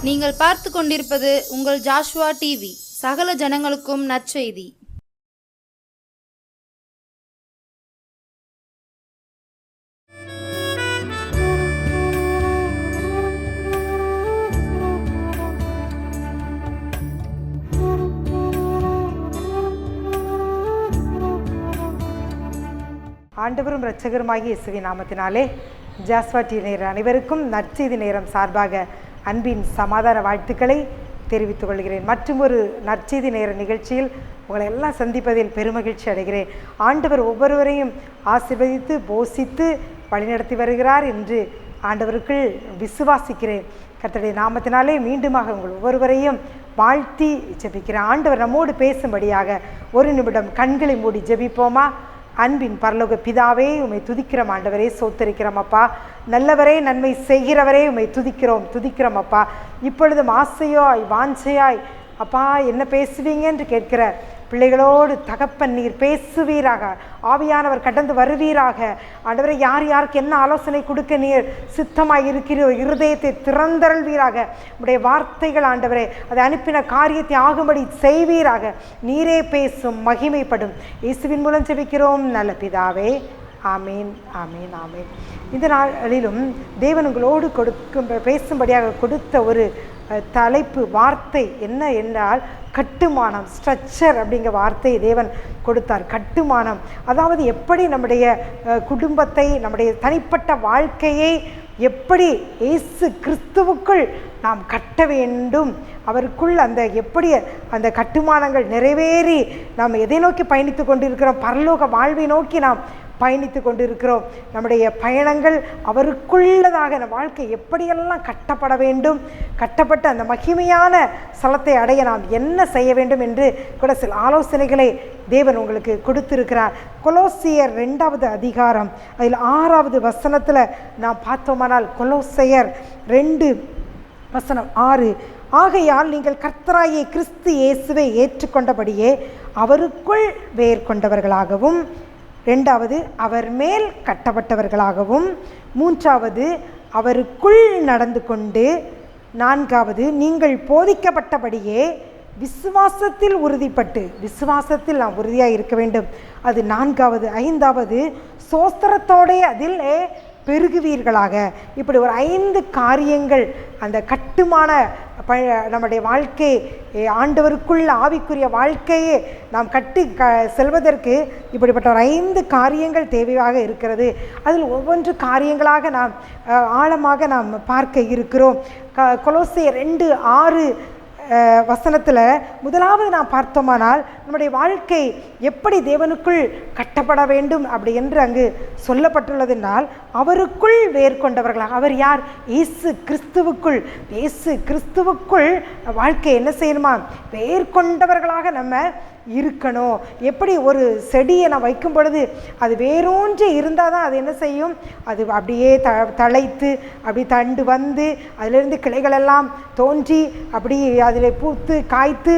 நீங்கள் பார்த்து கொண்டிருப்பது உங்கள் ஜாஷ்வா டிவி. சகல ஜனங்களுக்கும் நற்செய்தி. ஆண்டவரும் இரட்சகருமாகிய இயேசுவின் நாமத்தினாலே ஜாஸ்வா டிவி நேயர் அனைவருக்கும் நற்செய்தி நேரம் சார்பாக அன்பின் சமாதான வாழ்த்துக்களை தெரிவித்துக் கொள்கிறேன். மற்றும் ஒரு நற்செய்தி நேர நிகழ்ச்சியில் உங்களை எல்லாம் சந்திப்பதில் பெருமகிழ்ச்சி அடைகிறேன். ஆண்டவர் ஒவ்வொருவரையும் ஆசீர்வதித்து போஷித்து வழிநடத்தி வருகிறார் என்று ஆண்டவருக்குள் விசுவாசிக்கிறேன். கர்த்தருடைய நாமத்தினாலே மீண்டுமாக உங்கள் ஒவ்வொருவரையும் வாழ்த்தி ஜெபிக்கிறேன். ஆண்டவர் நம்மோடு பேசும்படியாக ஒரு நிமிடம் கண்களை மூடி ஜெபிப்போமா? அன்பின் பரலோக பிதாவே, உம்மை துதிக்கிறோம் ஆண்டவரே, சோத்தரிக்கிறோம் அப்பா. நல்லவரே, நன்மை செய்கிறவரே, உம்மை துதிக்கிறோம் அப்பா. இப்பொழுதும் ஆசையாய் வாஞ்சையாய் அப்பா என்ன பேசுவீங்க என்று கேட்கிற பிள்ளைகளோடு தகப்பன் நீர் பேசுவீராக. ஆவியானவர் கடந்து வருவீராக. ஆண்டவரை யார் யாருக்கு என்ன ஆலோசனை கொடுக்க நீர் சித்தமாக இருக்கிற இருதயத்தை திறந்தருள்வீராக. உடைய வார்த்தைகள் ஆண்டவரே அதை அனுப்பின காரியத்தை ஆகும்படி செய்வீராக. நீரே பேசும், மகிமைப்படும். இயேசுவின் மூலம் ஜெபிக்கிறோம் நல்ல பிதாவே, ஆமீன் ஆமீன் ஆமீன். இந்த நாளிலும் தேவன் உங்களோடு பேசும்படியாக கொடுத்த ஒரு தலைப்பு வார்த்தை என்ன என்றால் கட்டுமானம், ஸ்ட்ரக்சர் அப்படிங்கிற வார்த்தையை தேவன் கொடுத்தார். கட்டுமானம், அதாவது எப்படி நம்முடைய குடும்பத்தை, நம்முடைய தனிப்பட்ட வாழ்க்கையை எப்படி இயேசு கிறிஸ்துவுக்குள் நாம் கட்ட வேண்டும், அவருக்குள் அந்த எப்படி அந்த கட்டுமானங்கள் நிறைவேறி நாம் எதை நோக்கி பயணித்து கொண்டிருக்கிறோம், பரலோக வாழ்வை நோக்கி நாம் பயணித்து கொண்டிருக்கிறோம். நம்முடைய பயணங்கள் அவருக்குள்ளதாக நம் வாழ்க்கை எப்படியெல்லாம் கட்டப்பட வேண்டும், கட்டப்பட்ட அந்த மகிமையான ஸ்தலத்தை அடைய நாம் என்ன செய்ய வேண்டும் என்று கூட சில ஆலோசனைகளை தேவன் உங்களுக்கு கொடுத்திருக்கிறார். கொலோசியர் 2வது அதிகாரம் அதில் 6வது வசனத்தில் நாம் பார்த்தோமானால், கொலோசியர் 2:6, ஆகையால் நீங்கள் கர்த்தராகிய கிறிஸ்து இயேசுவை ஏற்றுக்கொண்டபடியே அவருக்குள் வேர் கொண்டவர்களாகவும், 2வது அவர் மேல் கட்டப்பட்டவர்களாகவும், 3வது அவருக்குள் நடந்து கொண்டு, 4வது நீங்கள் போதிக்கப்பட்டபடியே விசுவாசத்தில் உறுதிப்பட்டு, விசுவாசத்தில் நாம் உறுதியாக இருக்க வேண்டும், அது 4வது. 5வது சோஸ்திரத்தோடே அதில் பெருகுவீர்களாக. இப்படி ஒரு 5 காரியங்கள் அந்த கட்டுமான நம்முடைய வாழ்க்கை, ஆண்டவருக்குள் ஆவிக்குரிய வாழ்க்கையை நாம் கட்டி செல்வதற்கு இப்படிப்பட்ட ஒரு 5 காரியங்கள் தேவையாக இருக்கிறது. அதில் ஒவ்வொன்று காரியங்களாக நாம் ஆழமாக நாம் பார்க்க இருக்கிறோம். கொலோசியர் 2:6 வசனத்தில் முதலாவது நாம் பார்த்தோமானால், நம்முடைய வாழ்க்கை எப்படி தேவனுக்குள் கட்டப்பட வேண்டும் அப்படி என்று அங்கு சொல்லப்பட்டுள்ளதென்றால், அவருக்குள் வேர் கொண்டவர்களாக. அவர் யார்? இயேசு கிறிஸ்துவுக்குள். இயேசு கிறிஸ்துவுக்குள் வாழ்க்கை என்ன செய்யணுமா? வேர் கொண்டவர்களாக நம்ம இருக்கணும். எப்படி ஒரு செடியை நான் வைக்கும் பொழுது அது வேரூன்றி இருந்தால் தான் அது என்ன செய்யும்? அது அப்படியே தழைத்து அப்படி தண்டு வந்து அதிலிருந்து கிளைகளெல்லாம் தோன்றி அப்படி அதில் பூத்து காய்த்து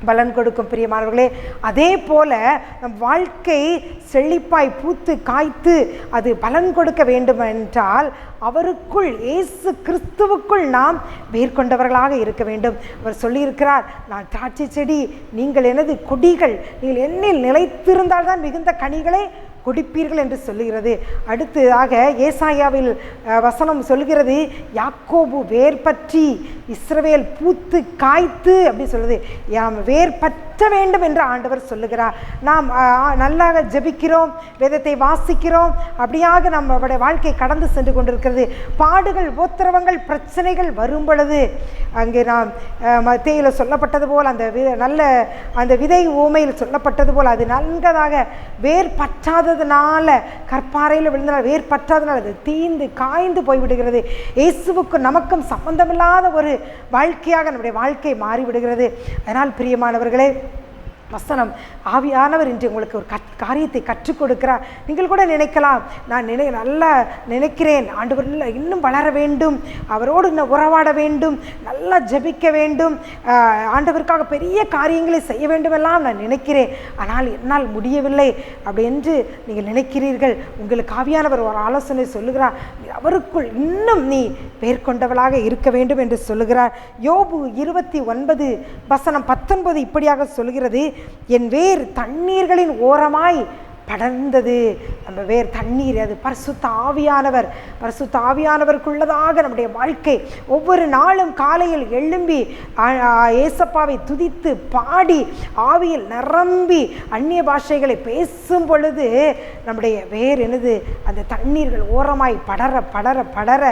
பலன் கொடுக்கும். பிரியமானவர்களே, அதே போல நம் வாழ்க்கை செழிப்பாய் பூத்து காய்த்து அது பலன் கொடுக்க வேண்டும் என்றால் அவருக்குள், இயேசு கிறிஸ்துவுக்குள் நாம் வேர்கொண்டவர்களாக இருக்க வேண்டும். அவர் சொல்லியிருக்கிறார், நான் திராட்சை செடி, நீங்கள் எனது கொடிகள், நீங்கள் என்னில் நிலைத்திருந்தால் தான் மிகுந்த கனிகளை குடிப்பீர்கள் என்று சொல்லுகிறது. அடுத்ததாக ஏசாயாவில் வசனம் சொல்கிறது, யாக்கோபு வேர் பற்றி இஸ்ரவேல் பூத்து காய்த்து அப்படி சொல்லுது. நாம் வேர் பற்ற வேண்டும் என்று ஆண்டவர் சொல்லுகிறார். நாம் நல்லாக ஜெபிக்கிறோம், வேதத்தை வாசிக்கிறோம், அப்படியாக நம்மளுடைய வாழ்க்கை கடந்து சென்று கொண்டிருக்கிறது. பாடுகள், உபத்திரவங்கள், பிரச்சனைகள் வரும் பொழுது அங்கே நாம் மத்தேயுவில் சொல்லப்பட்டது போல் நல்ல அந்த விதை ஊமையில் சொல்லப்பட்டது போல் அது நன்கதாக வேர் பற்றாததுனால, கற்பாறையில் விழுந்தனால் வேர் பற்றாதனால் அது தீந்து காய்ந்து போய்விடுகிறது. இயேசுவுக்கும் நமக்கும் சம்பந்தமில்லாத ஒரு வாழ்க்கையாக நம்முடைய வாழ்க்கை மாறிவிடுகிறது. அதனால் பிரியமானவர்களே, வசனம். ஆவியானவர் இன்று உங்களுக்கு ஒரு காரியத்தை கற்றுக் கொடுக்கிறார். நீங்கள் கூட நினைக்கலாம், நான் நல்லா நினைக்கிறேன், ஆண்டவர் இன்னும் வளர வேண்டும், அவரோடு இன்னும் உறவாட வேண்டும், நல்லா ஜெபிக்க வேண்டும், ஆண்டவருக்காக பெரிய காரியங்களை செய்ய வேண்டுமெல்லாம் நான் நினைக்கிறேன், ஆனால் என்னால் முடியவில்லை அப்படி என்று நீங்கள் நினைக்கிறீர்கள். உங்களுக்கு ஆவியானவர் ஒரு ஆலோசனை சொல்லுகிறார். அவருக்குள் இன்னும் நீ பேர் கொண்டவளாக இருக்க வேண்டும் என்று சொல்லுகிறார். யோபு 29:19 இப்படியாக சொல்கிறது, என் வேர் தண்ணீர்களின் ஓரமாய் படர்ந்தது. நம்ம வேர் தண்ணீர், அது பரிசுத்த ஆவியானவர். பரிசுத்த ஆவியானவருக்குள்ளதாக நம்முடைய வாழ்க்கை. ஒவ்வொரு நாளும் காலையில் எழும்பி ஏசப்பாவை துதித்து பாடி ஆவியில் நிரம்பி அந்நிய பாஷைகளை பேசும் பொழுது நம்முடைய வேர் என்னது, அந்த தண்ணீர்கள் ஓரமாய் படர படர படர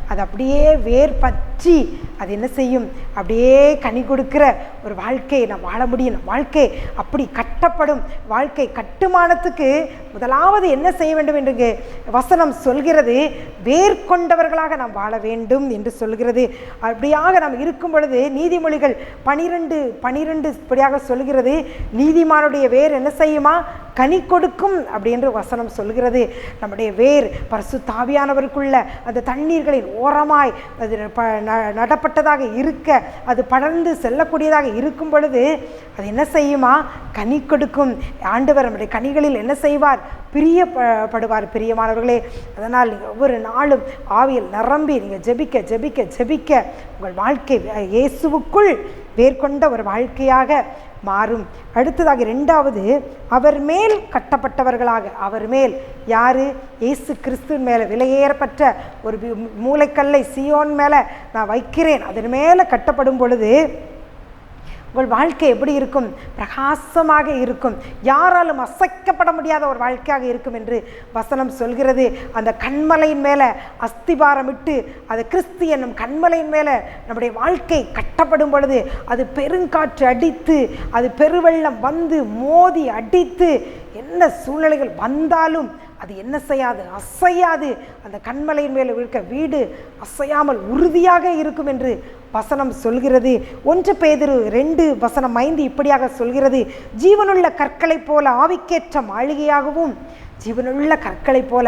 அது அப்படியே வேர் பற்றி அது என்ன செய்யும், அப்படியே கனி கொடுக்கிற ஒரு வாழ்க்கையை நாம் வாழ முடியும். வாழ்க்கை அப்படி கட்டப்படும். வாழ்க்கை கட்டுமானத்துக்கு முதலாவது என்ன செய்ய வேண்டும் என்று வசனம் சொல்கிறது, வேர் கொண்டவர்களாக நாம் வாழ வேண்டும் என்று சொல்கிறது. அப்படியாக நாம் இருக்கும் பொழுது நீதிமொழிகள் 12:12 இப்படியாக சொல்கிறது, நீதிமானுடைய வேர் என்ன செய்யுமா, கனி கொடுக்கும் அப்படி என்று வசனம் சொல்கிறது. நம்முடைய வேர் பரிசுத்த ஆவியானவருக்குள்ள அந்த தண்ணீர்களின் ஓரமாய் அது நடப்பட்டதாக இருக்க, அது படர்ந்து செல்லக்கூடியதாக இருக்கும் பொழுது அது என்ன செய்யுமா, கனி கொடுக்கும். ஆண்டவர் நம்முடைய கனிகளில் என்ன செய்வார், பிரியப்படுவார். பிரியமானவர்களே, அதனால் நீங்கள் ஒவ்வொரு நாளும் ஆவியில் நிரம்பி நீங்கள் ஜெபிக்க ஜெபிக்க ஜெபிக்க உங்கள் வாழ்க்கை இயேசுவுக்குள் வேர்கொண்ட ஒரு வாழ்க்கையாக மாறும். அடுத்ததாக 2வது, அவர் மேல் கட்டப்பட்டவர்களாக. அவர் மேல் யாரு, இயேசு கிறிஸ்துவின் மேலே விலையேறப்பட்ட ஒரு மூலைக்கல்லை சீயோன் மேலே நான் வைக்கிறேன். அதன் மேலே கட்டப்படும் பொழுது உங்கள் வாழ்க்கை எப்படி இருக்கும், பிரகாசமாக இருக்கும். யாராலும் அசைக்கப்பட முடியாத ஒரு வாழ்க்கையாக இருக்கும் என்று வசனம் சொல்கிறது. அந்த கண்மலையின் மேலே அஸ்திபாரமிட்டு அது கிறிஸ்து என்னும் கண்மலையின் மேலே நம்முடைய வாழ்க்கை கட்டப்படும் பொழுது அது பெருங்காற்று அடித்து, அது பெருவெள்ளம் வந்து மோதி அடித்து, என்ன சூழ்நிலைகள் வந்தாலும் அது என்ன செய்யாது, அசையாது. அந்த கண்மலையின் மேலே இருக்க வீடு அசையாமல் உறுதியாக இருக்கும் என்று வசனம் சொல்கிறது. 1 பேதுரு 2:5 இப்படியாக சொல்கிறது, ஜீவனுள்ள கற்களை போல ஆவிக்கேற்ற மாளிகையாகவும், ஜீவனுள்ள கற்களை போல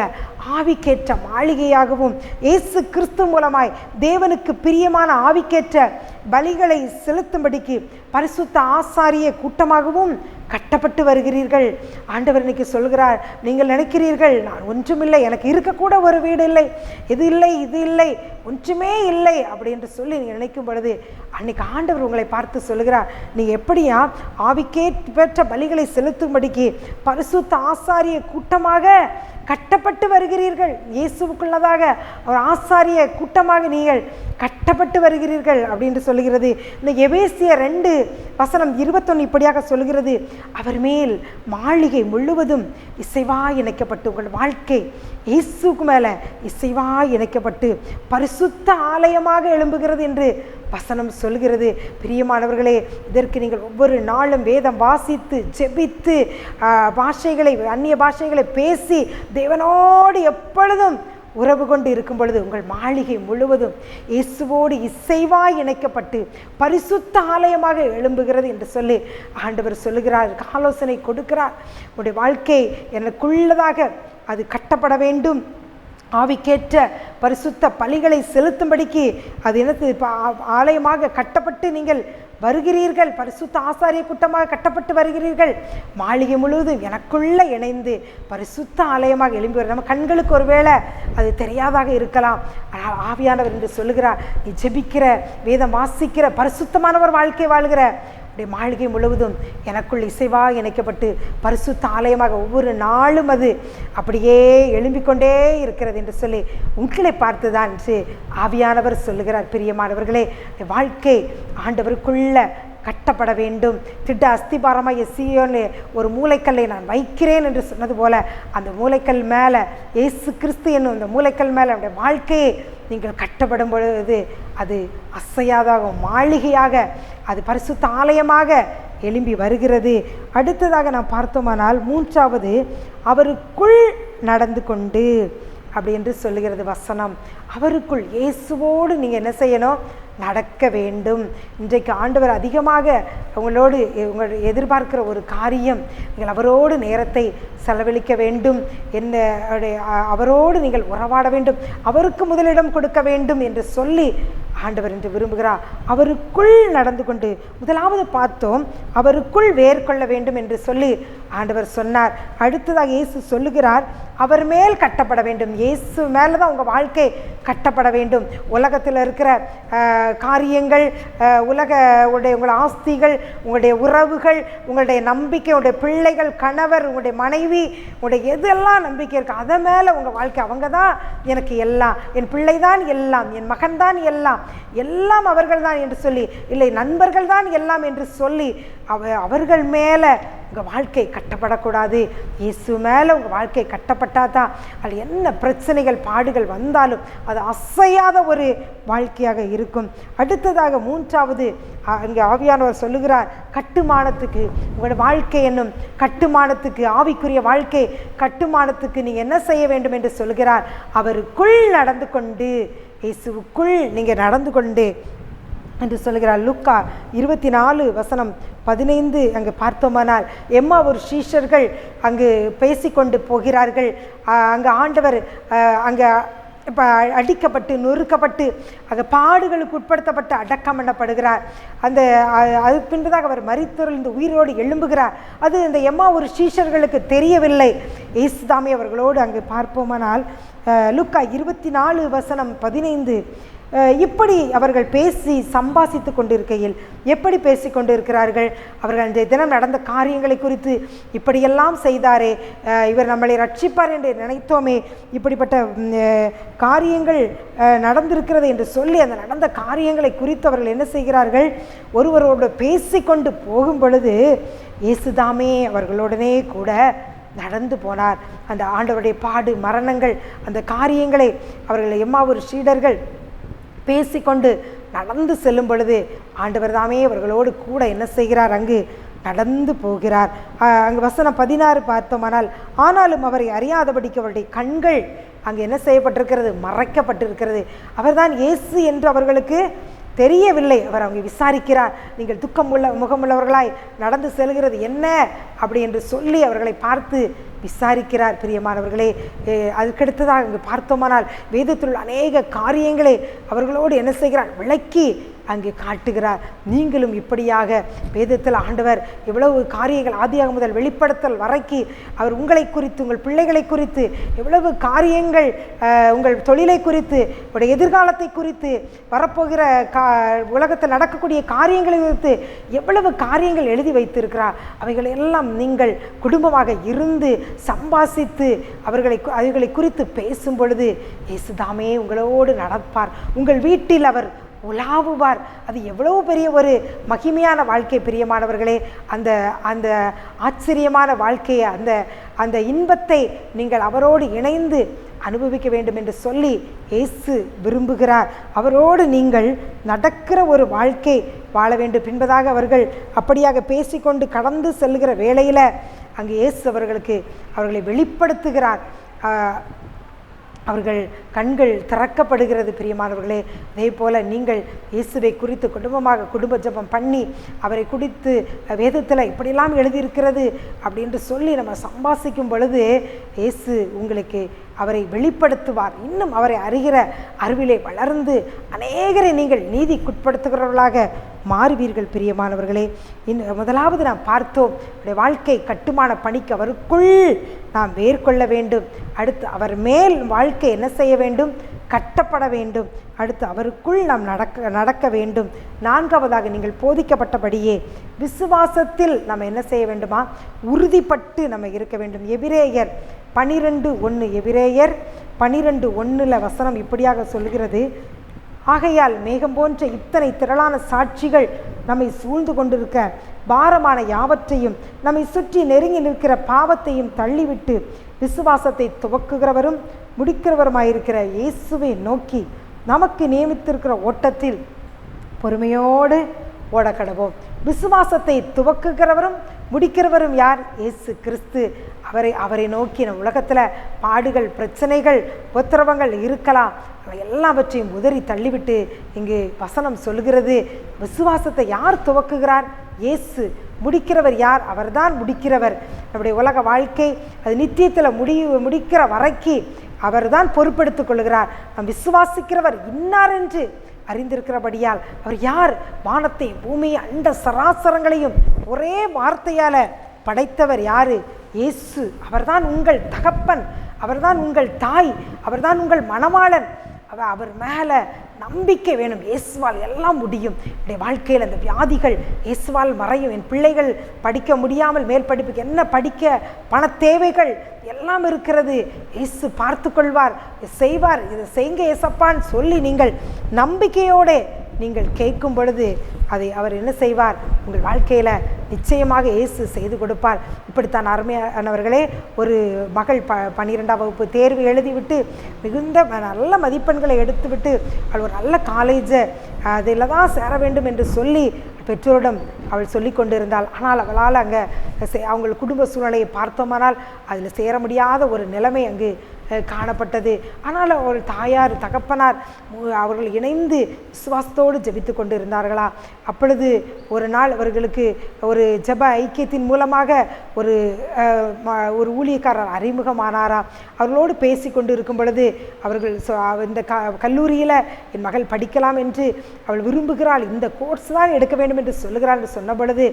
ஆவிக்கேற்ற மாளிகையாகவும் இயேசு கிறிஸ்து மூலமாய் தேவனுக்கு பிரியமான ஆவிக்கேற்ற பலிகளை செலுத்தும்படிக்கு பரிசுத்த ஆசாரிய கூட்டமாகவும் கட்டப்பட்டு வருகிறீர்கள். ஆண்டவர் இன்னைக்கு சொல்கிறார், நீங்கள் நினைக்கிறீர்கள் நான் ஒன்றுமில்லை, எனக்கு இருக்கக்கூட ஒரு வீடு இல்லை, இது இல்லை இது இல்லை, ஒன்றுமே இல்லை அப்படி என்று சொல்லி நீங்கள் நினைக்கும் பொழுது அன்னைக்கு ஆண்டவர் உங்களை பார்த்து சொல்கிறார், நீங்கள் எப்படியா ஆவிக்கேற்ற பலிகளை செலுத்தும்படிக்கு பரிசுத்த ஆசாரிய கூட்டமாக கட்டப்பட்டு வருகிறீர்கள். இயேசுவுக்குள்ளதாக ஒரு ஆசாரிய கூட்டமாக நீங்கள் கட்டப்பட்டு வருகிறீர்கள் அப்படின்னு சொல்லுகிறது. இந்த எபேசியர் 2:21 இப்படியாக சொல்கிறது, அவர் மேல் மாளிகை முழுவதும் இசைவாய் இணைக்கப்பட்டு, உங்கள் வாழ்க்கை இயேசுக்கு மேலே இசைவாய் இணைக்கப்பட்டு பரிசுத்த ஆலயமாக எழும்புகிறது என்று வசனம் சொல்கிறது. பிரியமானவர்களே, இதற்கு நீங்கள் ஒவ்வொரு நாளும் வேதம் வாசித்து ஜெபித்து பாஷைகளை அந்நிய பாஷைகளை பேசி தேவனோடு எப்பொழுதும் உறவு கொண்டு இருக்கும் பொழுது உங்கள் மாளிகை முழுவதும் இயேசுவோடு இசைவாய் இணைக்கப்பட்டு பரிசுத்த ஆலயமாக எழும்புகிறது என்று சொல்லி ஆண்டவர் சொல்லுகிறார், ஆலோசனை கொடுக்கிறார். உங்களுடைய வாழ்க்கை எனக்குள்ளதாக அது கட்டப்பட வேண்டும். ஆவிக்கேற்ற பரிசுத்த பலிகளை செலுத்தும்படிக்கு அது என்னது ஆலயமாக கட்டப்பட்டு நீங்கள் வருகிறீர்கள். பரிசுத்த ஆசாரிய கூட்டமாக கட்டப்பட்டு வருகிறீர்கள். மாளிகை முழுவதும் எனக்குள்ள இணைந்து பரிசுத்த ஆலயமாக எழும்பி வரும். நம்ம கண்களுக்கு ஒருவேளை அது தெரியாதாக இருக்கலாம். ஆனால் ஆவியானவர் என்று சொல்லுகிறார், நீ ஜெபிக்கிற, வேதம் வாசிக்கிற, பரிசுத்தமானவர் வாழ்க்கை வாழ்கிற அப்படியே மாளிகை முழுவதும் எனக்குள் இசைவாக இணைக்கப்பட்டு பரிசுத்த ஆலயமாக ஒவ்வொரு நாளும் அது அப்படியே எழும்பிக்கொண்டே இருக்கிறது என்று சொல்லி உங்களை பார்த்துதான் என்று ஆவியானவர் சொல்லுகிறார். பிரியமானவர்களே, வாழ்க்கை ஆண்டவருக்குள்ள கட்டப்பட வேண்டும். திட்ட அஸ்திபாரமாக சீயோன் ஒரு மூலைக்கல்லை நான் வைக்கிறேன் என்று சொன்னது போல அந்த மூலைக்கல் மேலே இயேசு கிறிஸ்து என்னும் அந்த மூலைக்கல் மேலே அவருடைய வாழ்க்கையை நீங்கள் கட்டப்படும் பொழுது அது அசையாதாக மாளிகையாக, அது பரிசுத்த ஆலயமாக எழும்பி வருகிறது. அடுத்ததாக நாம் பார்த்தோமானால் 3வது, அவருக்குள் நடந்து கொண்டு. அப்படி என்று சொல்லுகிறது வசனம். அவருக்குள் இயேசுவோடு நீங்கள் என்ன செய்யணும்? நடக்க வேண்டும். இன்றைக்கு ஆண்டவர் அதிகமாக உங்களோடு உங்கள் எதிர்பார்க்கிற ஒரு காரியம், நீங்கள் அவரோடு நேரத்தை செலவழிக்க வேண்டும், என்ன அவரோடு நீங்கள் உறவாட வேண்டும், அவருக்கு முதலிடம் கொடுக்க வேண்டும் என்று சொல்லி ஆண்டவர் என்று விரும்புகிறார். அவருக்குள் நடந்து கொண்டு முதலாவது பார்த்தோம், அவருக்குள் வேர் கொள்ள வேண்டும் என்று சொல்லி ஆண்டவர் சொன்னார். அடுத்ததாக இயேசு சொல்லுகிறார், அவர் மேல் கட்டப்பட வேண்டும். இயேசு மேலே தான் உங்கள் வாழ்க்கை கட்டப்பட வேண்டும். உலகத்தில் இருக்கிற காரியங்கள், உங்கள் ஆஸ்திகள், உங்களுடைய உறவுகள், உங்களுடைய நம்பிக்கை, உங்களுடைய பிள்ளைகள், கணவர், உங்களுடைய மனைவி, உங்களுடைய எதெல்லாம் நம்பிக்கை இருக்குது அதை மேலே உங்கள் வாழ்க்கை, அவங்க தான் எனக்கு எல்லாம், என் பிள்ளை தான் எல்லாம், என் மகன் தான் எல்லாம், எல்லாம் அவர்கள் தான் என்று சொல்லி, இல்லை நண்பர்கள் தான் எல்லாம் என்று சொல்லி அவர்கள் மேலே உங்கள் வாழ்க்கை கட்டப்படக்கூடாது. இயேசு மேலே உங்கள் வாழ்க்கை கட்டப்பட்டால் தான் அது என்ன பிரச்சனைகள் பாடுகள் வந்தாலும் அது அசையாத ஒரு வாழ்க்கையாக இருக்கும். அடுத்ததாக மூன்றாவது இங்கே ஆவியானவர் சொல்லுகிறார், கட்டுமானத்துக்கு, உங்களோட வாழ்க்கை என்னும் கட்டுமானத்துக்கு, ஆவிக்குரிய வாழ்க்கை கட்டுமானத்துக்கு நீங்கள் என்ன செய்ய வேண்டும் என்று சொல்கிறார்? அவருக்குள் நடந்து கொண்டு, இயேசுவுக்குள் நீங்கள் நடந்து கொண்டு என்று சொல்கிறார். லூக்கா 24:15 அங்கு பார்த்தோமானால், ஒரு சீஷர்கள் அங்கு பேசிக்கொண்டு போகிறார்கள். அங்கே ஆண்டவர் அங்கே இப்போ அடிக்கப்பட்டு நொறுக்கப்பட்டு அங்கே பாடுகளுக்கு உட்படுத்தப்பட்டு அடக்கம் பண்ணப்படுகிறார். அதுக்கு பின்பதாக அவர் மரித்தோரில் இந்த உயிரோடு எழும்புகிறார். அது இந்த ஒரு சீஷர்களுக்கு தெரியவில்லை. இயேசுதாமே அவர்களோடு அங்கு பார்ப்போமானால் லூக்கா 24:15 இப்படி அவர்கள் பேசி சம்பாசித்து கொண்டிருக்கையில், எப்படி பேசி கொண்டு இருக்கிறார்கள்? அவர்கள் அந்த தினம் நடந்த காரியங்களை குறித்து, இப்படியெல்லாம் செய்தாரே, இவர் நம்மளை ரட்சிப்பார் என்று நினைத்தோமே, இப்படிப்பட்ட காரியங்கள் நடந்திருக்கிறது என்று சொல்லி அந்த நடந்த காரியங்களை குறித்து அவர்கள் என்ன செய்கிறார்கள்? ஒருவரோடு பேசிக்கொண்டு போகும் பொழுது இயேசுதாமே அவர்களுடனே கூட நடந்து போனார். அந்த ஆண்டவருடைய பாடு மரணங்கள் அந்த காரியங்களை அவர்கள் ஒரு சீடர்கள் பேசிக்கொண்டு நடந்து செல்லும் பொழுது ஆண்டவர் தாமே அவர்களோடு கூட என்ன செய்கிறார்? அங்கு நடந்து போகிறார். அங்கு வசனம் 16 பார்த்தோமானால், ஆனாலும் அவரை அறியாதபடிக்கு அவருடைய கண்கள் அங்கு என்ன செய்யப்பட்டிருக்கிறது? மறைக்கப்பட்டிருக்கிறது. அவர்தான் இயேசு என்று அவர்களுக்கு தெரியவில்லை. அவர் அவங்க விசாரிக்கிறார், நீங்கள் முகமுள்ளவர்களாய் நடந்து செல்கிறது என்ன அப்படி என்று சொல்லி அவர்களை பார்த்து விசாரிக்கிறார். பிரியமானவர்களே, அதுக்கடுத்ததாக இங்கு பார்த்தோமானால் வேதத்தில் உள்ள அநேக காரியங்களை அவர்களோடு என்ன செய்கிறார்? விளக்கி அங்கே காட்டுகிறார். நீங்களும் இப்படியாக வேதத்தில் ஆண்டவர் எவ்வளவு காரியங்கள் ஆதியாகமம் முதல் வெளிப்படுத்தல் வரைக்கு அவர் உங்களை குறித்து, உங்கள் பிள்ளைகளை குறித்து எவ்வளவு காரியங்கள், உங்கள் தொழிலை குறித்து, உங்களுடைய எதிர்காலத்தை குறித்து, வரப்போகிற உலகத்தில் நடக்கக்கூடிய காரியங்களை குறித்து எவ்வளவு காரியங்கள் எழுதி வைத்திருக்கிறார். அவைகளை எல்லாம் நீங்கள் குடும்பமாக இருந்து சம்பாசித்து அவைகளை குறித்து பேசும் பொழுது இயேசுதாமே உங்களோடு நடப்பார். உங்கள் வீட்டில் அவர் உலாவுவார். அது எவ்வளவு பெரிய ஒரு மகிமையான வாழ்க்கை பிரியமானவர்களே. அந்த அந்த ஆச்சரியமான வாழ்க்கையை, அந்த இன்பத்தை நீங்கள் அவரோடு இணைந்து அனுபவிக்க வேண்டும் என்று சொல்லி இயேசு விரும்புகிறார். அவரோடு நீங்கள் நடக்கிற ஒரு வாழ்க்கை வாழ வேண்டும். பின்பதாக அவர்கள் அப்படியாக பேசிக்கொண்டு கடந்து செல்லுகிற வேளையில் அங்கு இயேசு அவர்களை வெளிப்படுத்துகிறார். அவர்கள் கண்கள் திறக்கப்படுகிறது. பிரியமானவர்களே, அதே போல் நீங்கள் இயேசுவை குறித்து குடும்ப ஜெபம் பண்ணி அவரை குறித்து வேதத்தில் இப்படியெல்லாம் எழுதியிருக்கிறது அப்படின்று சொல்லி நம்ம சம்பாசிக்கும் பொழுது இயேசு உங்களுக்கு அவரை வெளிப்படுத்துவார். இன்னும் அவரை அறிகிற அறிவிலே வளர்ந்து அநேகரை நீங்கள் நீதிக்குட்படுத்துகிறவர்களாக மாறுவீர்கள். பிரியமானவர்களே, முதலாவது நாம் பார்த்தோம், வாழ்க்கை கட்டுமான பணிக்கு அவருக்குள் நாம் மேற்கொள்ள வேண்டும். அடுத்து அவர் மேல் வாழ்க்கை என்ன செய்ய வேண்டும்? கட்டப்பட வேண்டும். அடுத்து அவருக்குள் நாம் நடக்க வேண்டும். நான்காவதாக நீங்கள் போதிக்கப்பட்டபடியே விசுவாசத்தில் நம்ம என்ன செய்ய வேண்டுமா? உறுதிப்பட்டு நம்ம இருக்க வேண்டும். எபிரேயர் 12:1 எபிரேயர் 12:1 வசனம் இப்படியாக சொல்கிறது, ஆகையால் மேகம் போன்ற இத்தனை திரளான சாட்சிகள் நம்மை சூழ்ந்து கொண்டிருக்க பாரமான யாவற்றையும் நம்மை சுற்றி நெருங்கி நிற்கிற பாவத்தையும் தள்ளிவிட்டு விசுவாசத்தை துவக்குகிறவரும் முடிக்கிறவருமாயிருக்கிற இயேசுவை நோக்கி நமக்கு நியமித்திருக்கிற ஓட்டத்தில் பொறுமையோடு ஓடக்கடவோம். விசுவாசத்தை துவக்குகிறவரும் முடிக்கிறவரும் யார்? இயேசு கிறிஸ்து. அவரை நோக்கி நம்ம உலகத்தில் பாடுகள், பிரச்சனைகள், உபத்திரவங்கள் இருக்கலாம், எல்லாவற்றையும் உதறி தள்ளிவிட்டு இங்கு வசனம் சொல்கிறது, விசுவாசத்தை யார் துவக்குகிறார்? இயேசு. முடிக்கிறவர் யார்? அவர்தான் முடிக்கிறவர். நம்முடைய உலக வாழ்க்கை அது நித்தியத்தில் முடிக்கிற வரைக்கு அவர்தான் பொறுப்பெடுத்துக் கொள்கிறார். நாம் விசுவாசிக்கிறவர் இன்னார் என்று அறிந்திருக்கிறபடியால் அவர் யார்? வானத்தை, பூமியை, அண்ட சராசரங்களையும் ஒரே வார்த்தையால் படைத்தவர் யாரு? இயேசு. அவர்தான் உங்கள் தகப்பன், அவர்தான் உங்கள் தாய், அவர்தான் உங்கள் மணவாளன். அவர் மேலே நம்பிக்கை வேணும். இயேசுவால் எல்லாம் முடியும். என்னுடைய வாழ்க்கையில் அந்த வியாதிகள் இயேசுவால் மறையும். என் பிள்ளைகள் படிக்க முடியாமல் மேல் படிப்புக்கு என்ன படிக்க பண தேவைகள் எல்லாம் இருக்கிறது, இயேசு பார்த்து கொள்வார், செய்வார், இதை செய்ங்க ஏசப்பான்னு சொல்லி நீங்கள் நம்பிக்கையோடு நீங்கள் கேட்கும் பொழுது அதை அவர் என்ன செய்வார்? உங்கள் வாழ்க்கையில் நிச்சயமாக இயேசு செய்து கொடுப்பார். இப்படித்தான் அருமையானவர்களே, ஒரு மகள் 12ஆம் வகுப்பு தேர்வு எழுதிவிட்டு மிகுந்த நல்ல மதிப்பெண்களை எடுத்துவிட்டு அவள் ஒரு நல்ல காலேஜை அதில் தான் சேர வேண்டும் என்று சொல்லி பெற்றோரிடம் அவள் சொல்லி கொண்டிருந்தாள். ஆனால் அவளால் அங்கே அவங்கள் குடும்ப சூழ்நிலையை பார்த்தோமானால் அதில் சேர முடியாத ஒரு நிலைமை அங்கு காணப்பட்டது. ஆனால் அவள் தாயார், தகப்பனார் அவர்கள் இணைந்து விசுவாசத்தோடு ஜெபித்து கொண்டு இருந்தார்களா? அப்பொழுது ஒரு நாள் அவர்களுக்கு ஒரு ஜெப ஐக்கியத்தின் மூலமாக ஒரு ஊழியக்காரர் அறிமுகமானாரா. அவர்களோடு பேசி கொண்டு இருக்கும் பொழுது அவர்கள் இந்த கல்லூரியில் என் மகள் படிக்கலாம் என்று அவள் விரும்புகிறாள், இந்த கோர்ஸ் தான் எடுக்க வேண்டும் என்று சொல்லுகிறாள் என்று சொன்ன பொழுது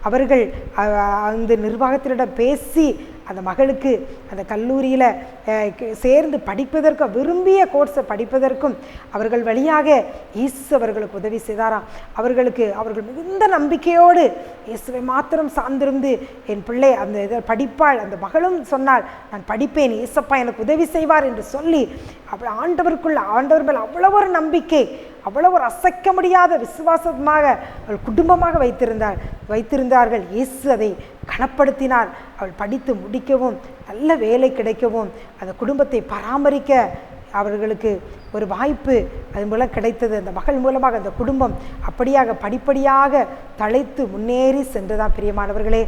அவர்கள் அந்த நிர்வாகத்தினிடம் பேசி அந்த மகளுக்கு அந்த கல்லூரியில் சேர்ந்து படிப்பதற்கும் விரும்பிய கோர்ஸை படிப்பதற்கும் அவர்கள் வழியாக இயேசு அவர்களுக்கு உதவி செய்தாராம். அவர்கள் மிகுந்த நம்பிக்கையோடு இயேசுவை மாத்திரம் சார்ந்திருந்து என் பிள்ளை அந்த இதை படிப்பாள். அந்த மகளும் சொன்னாள், நான் படிப்பேன், இயேசப்பா எனக்கு உதவி செய்வார் என்று சொல்லி ஆண்டவர் மேல் அவ்வளவு ஒரு நம்பிக்கை, அவ்வளவு ஒரு அசைக்க முடியாத விசுவாசமாக அவள் குடும்பமாக வைத்திருந்தார்கள். இயேசு அதை கனப்படுத்தினார். அவள் படித்து முடிக்கவும் நல்ல வேலை கிடைக்கவும் அந்த குடும்பத்தை பராமரிக்க அவர்களுக்கு ஒரு வாய்ப்பு அது மூலம் கிடைத்தது. அந்த மகள் மூலமாக அந்த குடும்பம் அப்படியாக படிப்படியாக தழைத்து முன்னேறி சென்றுதான். பிரியமானவர்களே,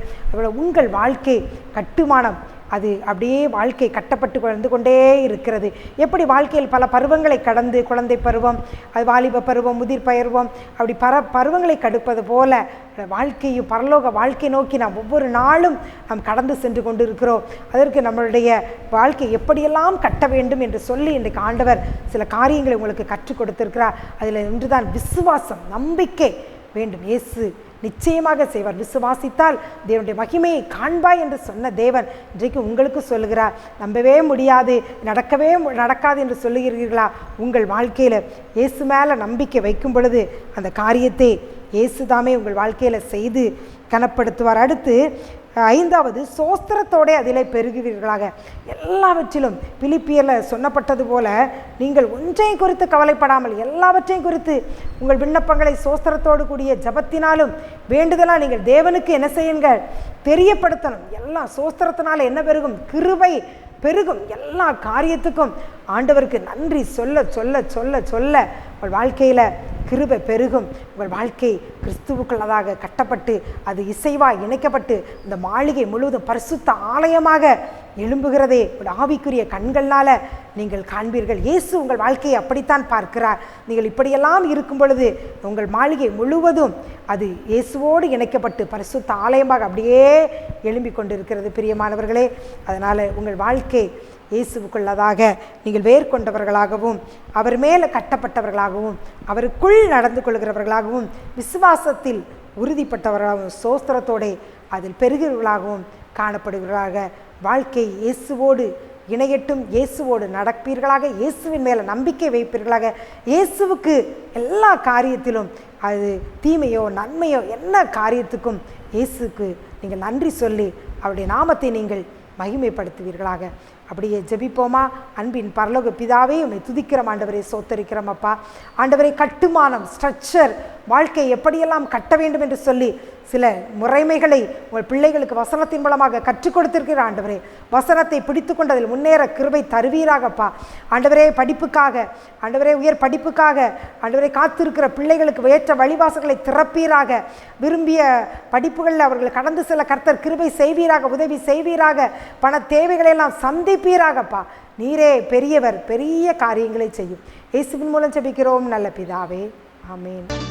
உங்கள் வாழ்க்கை கட்டுமானம் அது அப்படியே வாழ்க்கை கட்டப்பட்டு வந்து கொண்டே இருக்கிறது. எப்படி வாழ்க்கையில் பல பருவங்களை கடந்து, குழந்தை பருவம், அது வாலிப பருவம், முதிர் பருவம், அப்படி பருவங்களை கடப்பது போல வாழ்க்கையும் பரலோக வாழ்க்கை நோக்கி நாம் ஒவ்வொரு நாளும் நாம் கடந்து சென்று கொண்டு இருக்கிறோம். அதற்கு நம்மளுடைய வாழ்க்கை எப்படியெல்லாம் கட்ட வேண்டும் என்று சொல்லி இன்றைக்கு ஆண்டவர் சில காரியங்களை உங்களுக்கு கற்றுக் கொடுத்திருக்கிறார். அதில் ஒன்றுதான் விசுவாசம், நம்பிக்கை வேண்டும். இயேசு நிச்சயமாக செய்வார். விசுவாசித்தால் தேவனுடைய மகிமையை காண்பாய் என்று சொன்ன தேவன் இன்றைக்கு உங்களுக்கு சொல்லுகிறார். நம்பவே முடியாது, நடக்காது என்று சொல்லுகிறீர்களா? உங்கள் வாழ்க்கையில் இயேசு மேலே நம்பிக்கை வைக்கும் பொழுது அந்த காரியத்தை இயேசுதாமே உங்கள் வாழ்க்கையில் செய்து கனப்படுத்துவார். அடுத்து 5வது, சோஸ்திரத்தோடு அதிலே பெருகுவீர்களாக. எல்லாவற்றிலும் பிலிப்பியரில் சொன்னப்பட்டது போல நீங்கள் ஒன்றையும் குறித்து கவலைப்படாமல் எல்லாவற்றையும் குறித்து உங்கள் விண்ணப்பங்களை சோஸ்திரத்தோடு கூடிய ஜபத்தினாலும் வேண்டுதலால் நீங்கள் தேவனுக்கு என்ன செய்யுங்கள்? தெரியப்படுத்தணும். எல்லாம் சோஸ்திரத்தினால என்ன பெருகும்? கிருபை பெருகும். எல்லா காரியத்துக்கும் ஆண்டவருக்கு நன்றி சொல்ல சொல்ல சொல்ல சொல்ல உங்கள் வாழ்க்கையில் கிருபை பெருகும். உங்கள் வாழ்க்கை கிறிஸ்துவுக்குள்ளதாக கட்டப்பட்டு அது இசைவாக இணைக்கப்பட்டு இந்த மாளிகை முழுவதும் பரிசுத்த ஆலயமாக எழும்புகிறதே ஒரு ஆவிக்குரிய கண்களால் நீங்கள் காண்பீர்கள். இயேசு உங்கள் வாழ்க்கையை அப்படித்தான் பார்க்கிறார். நீங்கள் இப்படியெல்லாம் இருக்கும் பொழுது உங்கள் மாளிகை முழுவதும் அது இயேசுவோடு இணைக்கப்பட்டு பரிசுத்த ஆலயமாக அப்படியே எழும்பிக் கொண்டிருக்கிறது. பிரியமானவர்களே, அதனால் உங்கள் வாழ்க்கை இயேசுவுக்குள்ளதாக நீங்கள் வேர் கொண்டவர்களாகவும் அவர் மேலே கட்டப்பட்டவர்களாகவும் அவருக்குள் நடந்து கொள்கிறவர்களாகவும் விசுவாசத்தில் உறுதிப்பட்டவர்களாகவும் சோஸ்திரத்தோடு அதில் பெருகிறவர்களாகவும் காணப்படுகிறாக. வாழ்க்கை இயேசுவோடு இணையட்டும். இயேசுவோடு நடப்பீர்களாக. இயேசுவின் மேலே நம்பிக்கை வைப்பீர்களாக. இயேசுவுக்கு எல்லா காரியத்திலும் அது தீமையோ நன்மையோ என்ன காரியத்துக்கும் இயேசுக்கு நீங்கள் நன்றி சொல்லி அவருடைய நாமத்தை நீங்கள் மகிமைப்படுத்துவீர்களாக. அப்படியே ஜெபிப்போமா? அன்பின் பரலோக பிதாவே, உம்மை துதிக்கிறோம் ஆண்டவரே, சோத்தரிக்கிறோம் அப்பா. ஆண்டவரே, கட்டுமானம், ஸ்ட்ரக்சர், வாழ்க்கையை எப்படியெல்லாம் கட்ட வேண்டும் என்று சொல்லி சில முறைமைகளை உங்கள் பிள்ளைகளுக்கு வசனத்தின் மூலமாக கற்றுக் கொடுத்திருக்கிற ஆண்டவரே, வசனத்தை பிடித்து கொண்டு அதில் முன்னேற கிருபை தருவீராகப்பா. ஆண்டவரே, படிப்புக்காக, ஆண்டவரே, உயர் படிப்புக்காக ஆண்டவரே காத்திருக்கிற பிள்ளைகளுக்கு ஏற்ற வழிவாசல்களை திறப்பீராக. விரும்பிய படிப்புகளில் அவர்கள் கடந்து செல்ல கர்த்தர் கிருபை செய்வீராக, உதவி செய்வீராக. பண தேவைகளை எல்லாம் சந்திப்பீராகப்பா. நீரே பெரியவர், பெரிய காரியங்களை செய்யும். இயேசுவின் மூலம் ஜெபிக்கிறோம் நல்ல பிதாவே, ஆமென்.